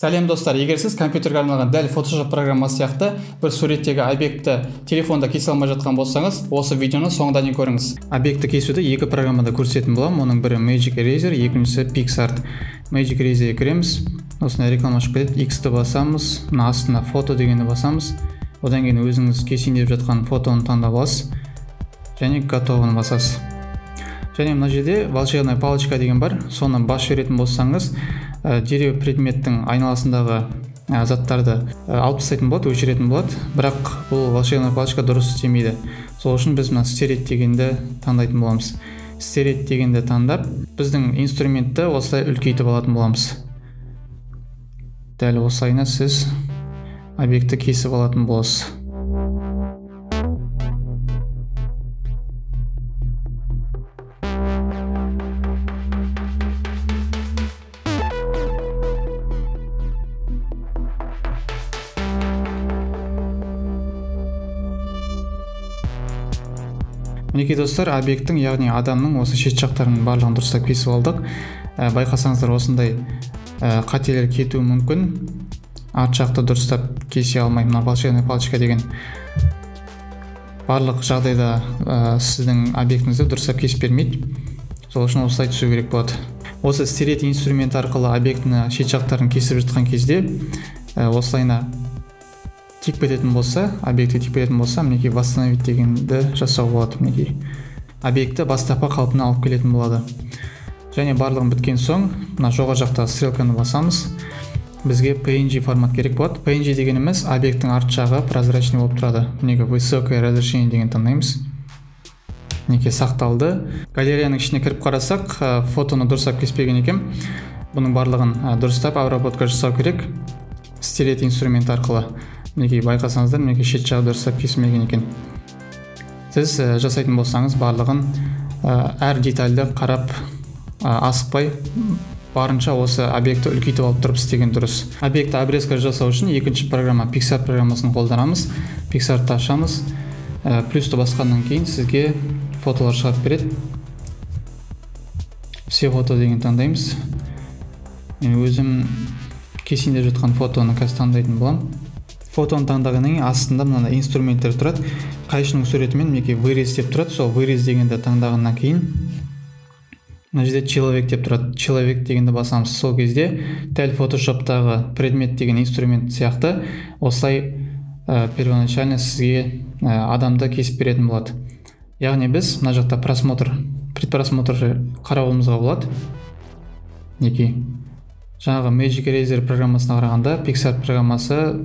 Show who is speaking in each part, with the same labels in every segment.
Speaker 1: Сәлем достар, егер сіз компьютерге арналған дәл Photoshop программасы сияқты бір суреттегі объектті телефонда кесе алмай жатқан болсаңыз, осы видеоны соңына дейін көріңіз. Объектті кесуді екі программада көрсететін боламын. Оның бірі Magic Eraser, екіншісі PixArt. Magic Eraser'ге кіреміз. Осындай реклама шығып кетеді. X-ті басамыз, мына астына фото дегенді басамыз. Одан кейін өзіңіз кесейін деп жатқан фотоны таңдап аласыз және готовыны басасыз. Және мына жерде волшебная палочка деген бар. Соны басып жіберетін болсаңыз, дереу предметтің айналасындағы заттарды алып тастайтын болады, өшіретін болады. Бірақ бұл волшебная палочка дұрыс істемейді. Сол үшін біз мына стереть дегенді таңдайтын боламыз. Стереть дегенді таңдап, біздің инструментті осылай үлкейтіп алатын боламыз. Дәл осылайына сіз объектті кесіп алатын боласыз. Мінекей достар, объекттің, яғни адамның осы шет жақтарының барлығын дұрыстап кесіп алдық. Байқасаңыздар, осындай қателер кетуі мүмкін. Арт жақты дұрыстап кесе алмаймын. Мына волшебная палочка деген барлық жағдайда сіздің объектіңізді дұрыстап кесіп бермейді. Сол үшін осылай түсу керек болады. Осы стереть инструмент арқылы объектіні шет жақтарын кесіп жатқан кезде осылайына тик кететін болса, объектті тик кететін болса, мінекей восстановить дегенді жасау болады. Мінекей объектті бастапқы қалпына алып келетін болады. Және барлығын біткен соң, мына жоғары жақта стрелканы басамыз. Бізге PNG формат керек болады. PNG дегеніміз объекттің арт жағы прозрачный болып тұрады. Мінекей высокое разрешение деген таңдаймыз. Мінекей сақталды. Галереяның ішіне кіріп қарасақ, фотоны дұрыстап кеспеген екен. Бұның барлығын дұрыстап обработка жасау керек. Стереть инструмент арқылы. Мінекей байқасаңыздар, мінекей шет жағы дұрыстап кесілмеген екен. Сіз жасайтын болсаңыз, барлығын әр детальді қарап асықпай, барынша осы объекті үлкейтіп алып тұрып істеген дұрыс. Объектті обрезка жасау үшін екінші программа PixArt программасын қолданамыз. PixArt'ты ашамыз. Плюсті басқаннан кейін сізге фотолар шығарып береді. Все фото деген таңдаймыз. Мен өзім кесейін деп жатқан фотоны қазір таңдайтын боламын. Фотоны таңдағаннан кейін астында мына инструменттер тұрады. Қайшының суретімен мінекей вырез деп тұрады. Сол вырез дегенді таңдағаннан кейін мына жерде человек деп тұрады. Человек дегенді басамыз. Сол кезде дәл Photoshop'тағы предмет деген инструмент сияқты осылай первоначально сізге адамды кесіп беретін болады. Яғни біз мына жақта просмотр, предпросмотр қарауымызға болады. Мінекей жаңағы Magic Eraser программасына қарағанда PixArt программасы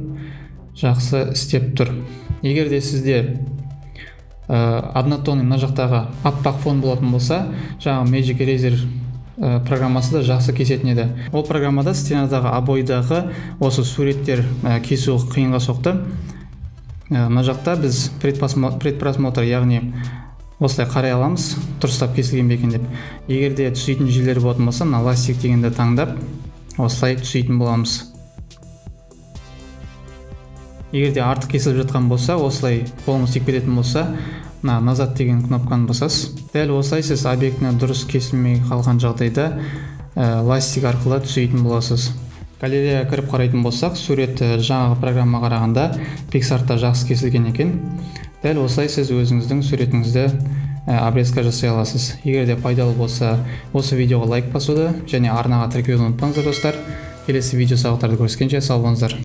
Speaker 1: жақсы істеп тұр. Егер де сізде однотонный мына жақтағы аппақ фон болатын болса, жаңағы Magic Eraser программасы да жақсы кесетін еді. Ол программада стенадағы обойдағы осы суреттер кесу қиынға соқты. Мына жақта біз предпросмотр, яғни осылай қарай аламыз, дұрыстап кесілген бе екен деп. Егер де түсетін жерлер болатын болса, мына ластик дегенді таңдап, осылай түсетін боламыз. Егер де артық кесіліп жатқан болса, осылай қолыңыз тик кететін болса, мына назад деген кнопканы басасыз. Дәл осылай сіз объектіні дұрыс кесілмей қалған жағдайда ластик арқылы түсетін боласыз. Галереяға кіріп қарайтын болсақ, сурет жаңағы программа қарағанда PixArt'та жақсы кесілген екен. Дәл осылай сіз өзіңіздің суретіңізді обрезка жасай аласыз. Егер де пайдалы болса, осы видеоға лайк басуды және арнаға тіркелуді ұмытпаңыздар достар. Келесі видео сабақтарда көріскенше сау болыңыздар.